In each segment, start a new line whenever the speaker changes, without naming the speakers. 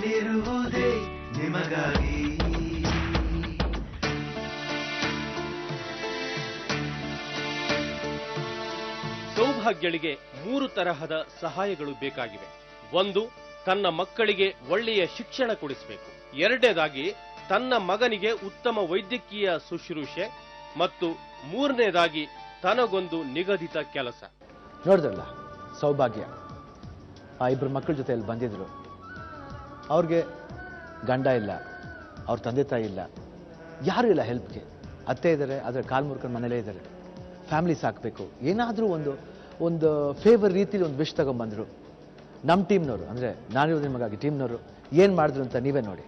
ನಾನಿರುವುದೇ ನಿಮಗಾಗಿ.
ಸೌಭಾಗ್ಯಳಿಗೆ 3 ತರಹದ ಸಹಾಯಗಳು ಬೇಕಾಗಿವೆ. 1, ತನ್ನ ಮಕ್ಕಳಿಗೆ ಒಳ್ಳೆಯ ಶಿಕ್ಷಣ ಕೊಡಿಸಬೇಕು. 2ನೇದಾಗಿ ತನ್ನ ಮಗನಿಗೆ ಉತ್ತಮ ವೈದ್ಯಕೀಯ ಶುಶ್ರೂಷೆ ಮತ್ತು 3ನೇದಾಗಿ ತನಗೊಂದು ನಿಗದಿತ ಕೆಲಸ.
ನೋಡಿದ್ರಲ್ಲ ಸೌಭಾಗ್ಯ ಆ 2 ಮಕ್ಕಳ ಜೊತೆಯಲ್ಲಿ ಬಂದಿದ್ರು. ಅವ್ರಿಗೆ ಗಂಡ ಇಲ್ಲ, ಅವ್ರ ತಂದೆ ತಾಯಿ ಇಲ್ಲ, ಯಾರು ಇಲ್ಲ ಹೆಲ್ಪ್ಗೆ. ಅತ್ತೆ ಇದ್ದಾರೆ, ಆದರೆ ಕಾಲು ಮುರ್ಕೊಂಡು ಮನೇಲೇ ಇದ್ದಾರೆ. ಫ್ಯಾಮಿಲಿ ಸಾಕಬೇಕು, ಏನಾದರೂ ಒಂದು ಫೇವರ್ ರೀತಿಲಿ ಒಂದು ವಿಶ್ ತಗೊಂಡ್ಬಂದರು. ನಮ್ಮ ಟೀಮ್ನವರು, ಅಂದರೆ ನಾನಿರೋದು ನಿಮಗಾಗಿ ಟೀಮ್ನವರು ಏನು ಮಾಡಿದ್ರು ಅಂತ ನೀವೇ ನೋಡಿ.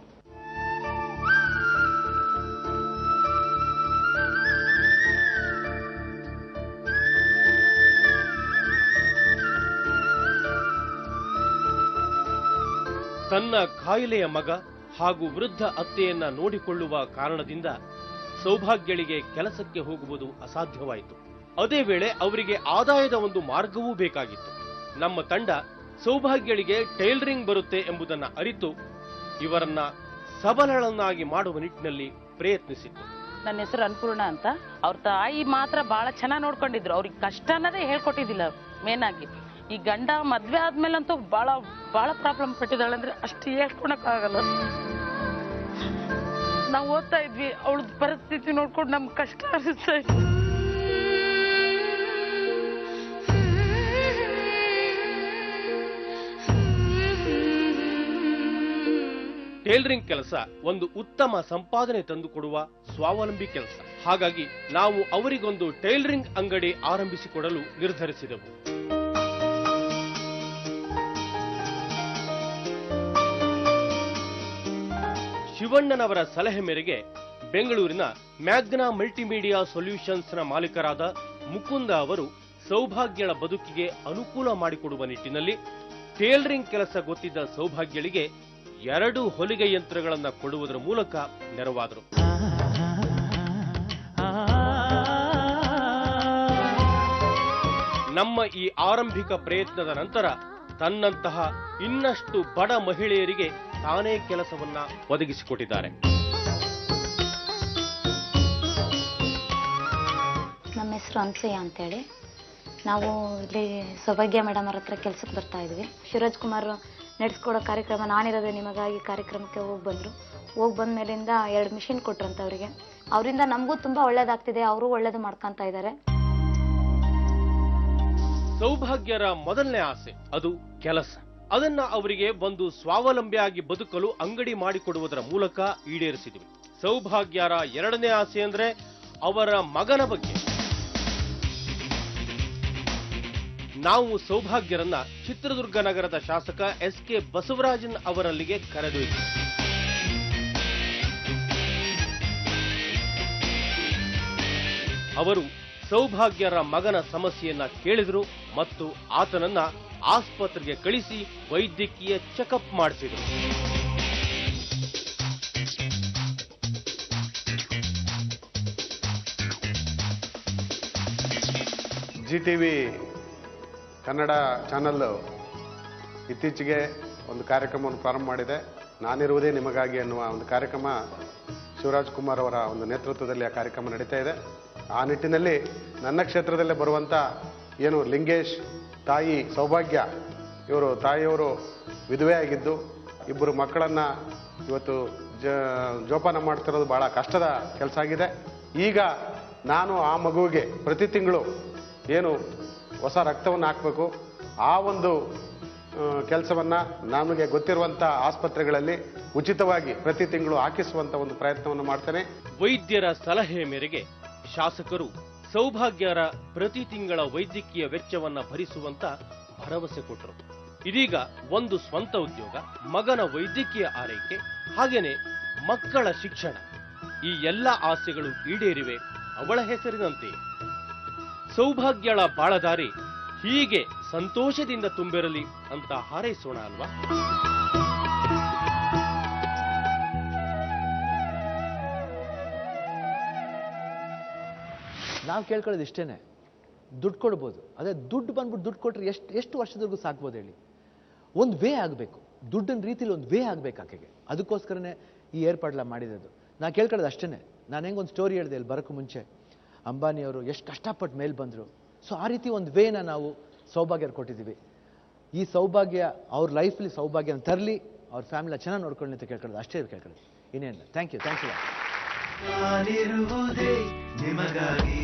ತನ್ನ ಕಾಯಿಲೆಯ ಮಗ ಹಾಗೂ ವೃದ್ಧ ಅತ್ತೆಯನ್ನ ನೋಡಿಕೊಳ್ಳುವ ಕಾರಣದಿಂದ ಸೌಭಾಗ್ಯಳಿಗೆ ಕೆಲಸಕ್ಕೆ ಹೋಗುವುದು ಅಸಾಧ್ಯವಾಯಿತು. ಅದೇ ವೇಳೆ ಅವರಿಗೆ ಆದಾಯದ ಒಂದು ಮಾರ್ಗವೂ ಬೇಕಾಗಿತ್ತು. ನಮ್ಮ ತಂಡ ಸೌಭಾಗ್ಯಳಿಗೆ ಟೈಲರಿಂಗ್ ಬರುತ್ತೆ ಎಂಬುದನ್ನು ಅರಿತು ಇವರನ್ನ ಸಬಲಳನ್ನಾಗಿ ಮಾಡುವ ನಿಟ್ಟಿನಲ್ಲಿ ಪ್ರಯತ್ನಿಸಿತ್ತು.
ನನ್ನ ಹೆಸರು ಅನ್ನಪೂರ್ಣ ಅಂತ. ಅವ್ರ ತಾಯಿ ಮಾತ್ರ ಬಹಳ ಚೆನ್ನಾಗಿ ನೋಡ್ಕೊಂಡಿದ್ರು. ಅವ್ರಿಗೆ ಕಷ್ಟ ಅನ್ನೋದೇ ಹೇಳ್ಕೊಟ್ಟಿದ್ದಿಲ್ಲ. ಮೇನ್ ಆಗಿ ಈ ಗಂಡ ಮದ್ವೆ ಆದ್ಮೇಲಂತೂ ಬಹಳ ಪ್ರಾಬ್ಲಮ್ ಪಟ್ಟಿದ್ದಾಳೆ. ಅಂದ್ರೆ ಅಷ್ಟು ಹೇಳ್ಕೊಳಕ್ ಆಗಲ್ಲ. ನಾವು ಓದ್ತಾ ಇದ್ವಿ, ಅವಳ ಪರಿಸ್ಥಿತಿ ನೋಡ್ಕೊಂಡು ನಮ್ಗೆ ಕಷ್ಟ ಅನಿಸ್ತಾ ಇತ್ತು.
ಟೈಲರಿಂಗ್ ಕೆಲಸ ಒಂದು ಉತ್ತಮ ಸಂಪಾದನೆ ತಂದುಕೊಡುವ ಸ್ವಾವಲಂಬಿ ಕೆಲಸ. ಹಾಗಾಗಿ ನಾವು ಅವರಿಗೊಂದು ಟೈಲರಿಂಗ್ ಅಂಗಡಿ ಆರಂಭಿಸಿಕೊಡಲು ನಿರ್ಧರಿಸಿದೆವು. ಶಿವಣ್ಣನವರ ಸಲಹೆ ಮೇರೆಗೆ ಬೆಂಗಳೂರಿನ ಮ್ಯಾಗ್ನಾ ಮಲ್ಟಿಮೀಡಿಯಾ ಸೊಲ್ಯೂಷನ್ಸ್ನ ಮಾಲೀಕರಾದ ಮುಕುಂದ ಅವರು ಸೌಭಾಗ್ಯಳ ಬದುಕಿಗೆ ಅನುಕೂಲ ಮಾಡಿಕೊಡುವ ನಿಟ್ಟಿನಲ್ಲಿ ಟೈಲರಿಂಗ್ ಕೆಲಸ ಗೊತ್ತಿದ್ದ ಸೌಭಾಗ್ಯಳಿಗೆ 2 ಹೊಲಿಗೆ ಯಂತ್ರಗಳನ್ನು ಕೊಡುವುದರ ಮೂಲಕ ನೆರವಾದರು. ನಮ್ಮ ಈ ಆರಂಭಿಕ ಪ್ರಯತ್ನದ ನಂತರ ತನ್ನಂತಹ ಇನ್ನಷ್ಟು ಬಡ ಮಹಿಳೆಯರಿಗೆ ತಾನೇ ಕೆಲಸವನ್ನ ಒದಗಿಸಿಕೊಟ್ಟಿದ್ದಾರೆ.
ನಮ್ಮ ಹೆಸರು ಅನ್ಸೂಯ ಅಂತೇಳಿ. ನಾವು ಇಲ್ಲಿ ಸೌಭಾಗ್ಯ ಮೇಡಮ್ ಅವ್ರ ಹತ್ರ ಕೆಲಸಕ್ಕೆ ಬರ್ತಾ ಇದ್ವಿ. ಶಿವರಾಜ್ ಕುಮಾರ್ ನಡೆಸ್ಕೊಡೋ ಕಾರ್ಯಕ್ರಮ ನಾನಿರೋದೇ ನಿಮಗಾಗಿ ಕಾರ್ಯಕ್ರಮಕ್ಕೆ ಹೋಗಿ ಬಂದ ಮೇಲಿಂದ 2 ಮಿಷಿನ್ ಕೊಟ್ರಂತ ಅವರಿಗೆ. ಅವರಿಂದ ನಮಗೂ ತುಂಬಾ ಒಳ್ಳೇದಾಗ್ತಿದೆ, ಅವರು ಒಳ್ಳೇದು ಮಾಡ್ಕೊಂತ ಇದ್ದಾರೆ.
ಸೌಭಾಗ್ಯರ ಮೊದಲನೇ ಆಸೆ ಅದು ಕೆಲಸ. ಅದನ್ನ ಅವರಿಗೆ ಒಂದು ಸ್ವಾವಲಂಬಿಯಾಗಿ ಬದುಕಲು ಅಂಗಡಿ ಮಾಡಿಕೊಡುವುದರ ಮೂಲಕ ಈಡೇರಿಸಿದ್ವಿ. ಸೌಭಾಗ್ಯರ 2ನೇ ಆಸೆ ಅಂದ್ರೆ ಅವರ ಮಗನ ಬಗ್ಗೆ. ನಾವು ಸೌಭಾಗ್ಯರನ್ನ ಚಿತ್ರದುರ್ಗ ನಗರದ ಶಾಸಕ SK ಬಸವರಾಜನ್ ಅವರಲ್ಲಿಗೆ ಕರೆದೊಯ್ದಿವಿ. ಅವರು ಸೌಭಾಗ್ಯರ ಮಗನ ಸಮಸ್ಯೆಯನ್ನ ಕೇಳಿದರು ಮತ್ತು ಆತನನ್ನ ಆಸ್ಪತ್ರೆಗೆ ಕಳಿಸಿ ವೈದ್ಯಕೀಯ ಚೆಕಪ್ ಮಾಡಿಸಿದರು.
GTV ಕನ್ನಡ ಚಾನಲ್ ಇತ್ತೀಚೆಗೆ ಒಂದು ಕಾರ್ಯಕ್ರಮವನ್ನು ಪ್ರಾರಂಭ ಮಾಡಿದೆ. ನಾನಿರುವುದೇ ನಿಮಗಾಗಿ ಅನ್ನುವ ಒಂದು ಕಾರ್ಯಕ್ರಮ ಶಿವರಾಜ್ ಕುಮಾರ್ ಅವರ ಒಂದು ನೇತೃತ್ವದಲ್ಲಿ ಆ ಕಾರ್ಯಕ್ರಮ ನಡೀತಾ ಇದೆ. ಆ ನಿಟ್ಟಿನಲ್ಲಿ ನನ್ನ ಕ್ಷೇತ್ರದಲ್ಲೇ ಬರುವಂಥ ಏನು ಲಿಂಗೇಶ್ ತಾಯಿ ಸೌಭಾಗ್ಯ, ಇವರು ತಾಯಿಯವರು ವಿಧವೆ ಆಗಿದ್ದು 2 ಮಕ್ಕಳನ್ನು ಇವತ್ತು ಜೋಪಾನ ಮಾಡ್ತಿರೋದು ಭಾಳ ಕಷ್ಟದ ಕೆಲಸ ಆಗಿದೆ. ಈಗ ನಾನು ಆ ಮಗುವಿಗೆ ಪ್ರತಿ ತಿಂಗಳು ಏನು ಹೊಸ ರಕ್ತವನ್ನು ಹಾಕಬೇಕು, ಆ ಒಂದು ಕೆಲಸವನ್ನು ನಮಗೆ ಗೊತ್ತಿರುವಂಥ ಆಸ್ಪತ್ರೆಗಳಲ್ಲಿ ಉಚಿತವಾಗಿ ಪ್ರತಿ ತಿಂಗಳು ಹಾಕಿಸುವಂಥ ಒಂದು ಪ್ರಯತ್ನವನ್ನು ಮಾಡ್ತೇನೆ.
ವೈದ್ಯರ ಸಲಹೆ ಮೇರೆಗೆ ಶಾಸಕರು ಸೌಭಾಗ್ಯರ ಪ್ರತಿ ತಿಂಗಳ ವೈದ್ಯಕೀಯ ವೆಚ್ಚವನ್ನ ಭರಿಸುವಂತ ಭರವಸೆ ಕೊಟ್ಟರು. ಇದೀಗ ಒಂದು ಸ್ವಂತ ಉದ್ಯೋಗ, ಮಗನ ವೈದ್ಯಕೀಯ ಆರೈಕೆ, ಹಾಗೇನೆ ಮಕ್ಕಳ ಶಿಕ್ಷಣ, ಈ ಎಲ್ಲ ಆಸೆಗಳು ಈಡೇರಿವೆ ಅವಳ ಹೆಸರಿನಂತೆ. ಸೌಭಾಗ್ಯಳ ಬಾಳದಾರಿ ಹೀಗೆ ಸಂತೋಷದಿಂದ ತುಂಬಿರಲಿ ಅಂತ ಹಾರೈಸೋಣ ಅಲ್ವಾ?
ನಾವು ಕೇಳ್ಕೊಳ್ಳೋದು ಇಷ್ಟೇನೆ, ದುಡ್ಡು ಕೊಡ್ಬೋದು. ಅದೇ ದುಡ್ಡು ಬಂದ್ಬಿಟ್ಟು ದುಡ್ಡು ಕೊಟ್ಟರೆ ಎಷ್ಟು ವರ್ಷದವರೆಗೂ ಸಾಕ್ಬೋದು ಹೇಳಿ? ಒಂದು ವೇ ಆಗಬೇಕು. ದುಡ್ಡಿನ ರೀತಿಲಿ ಒಂದು ವೇ ಆಗಬೇಕು ಆಕೆಗೆ. ಅದಕ್ಕೋಸ್ಕರನೇ ಈ ಏರ್ಪಾಡ್ಲ ಮಾಡಿರೋದು. ನಾನು ಕೇಳ್ಕೊಳ್ಳೋದು ಅಷ್ಟೇ. ನಾನು ಹೆಂಗೆ ಒಂದು ಸ್ಟೋರಿ ಹೇಳಿದೆ ಇಲ್ಲಿ ಬರೋಕ್ಕೂ ಮುಂಚೆ, ಅಂಬಾನಿಯವರು ಎಷ್ಟು ಕಷ್ಟಪಟ್ಟು ಮೇಲೆ ಬಂದರು. ಸೊ ಆ ರೀತಿ ಒಂದು ವೇನ ನಾವು ಸೌಭಾಗ್ಯರು ಕೊಟ್ಟಿದ್ದೀವಿ. ಈ ಸೌಭಾಗ್ಯ ಅವ್ರ ಲೈಫಲ್ಲಿ ಸೌಭಾಗ್ಯನ ತರಲಿ, ಅವ್ರ ಫ್ಯಾಮಿಲಿನ ಚೆನ್ನಾಗಿ ನೋಡ್ಕೊಳ್ಳಿ ಅಂತ ಕೇಳ್ಕೊಳ್ಳೋದು ಅಷ್ಟೇ ಕೇಳ್ಕೊಳ್ಳೋದು, ಇನ್ನೇನಿಲ್ಲ. Thank you.
ನಾನಿರುವುದೇ ನಿಮಗಾಗಿ.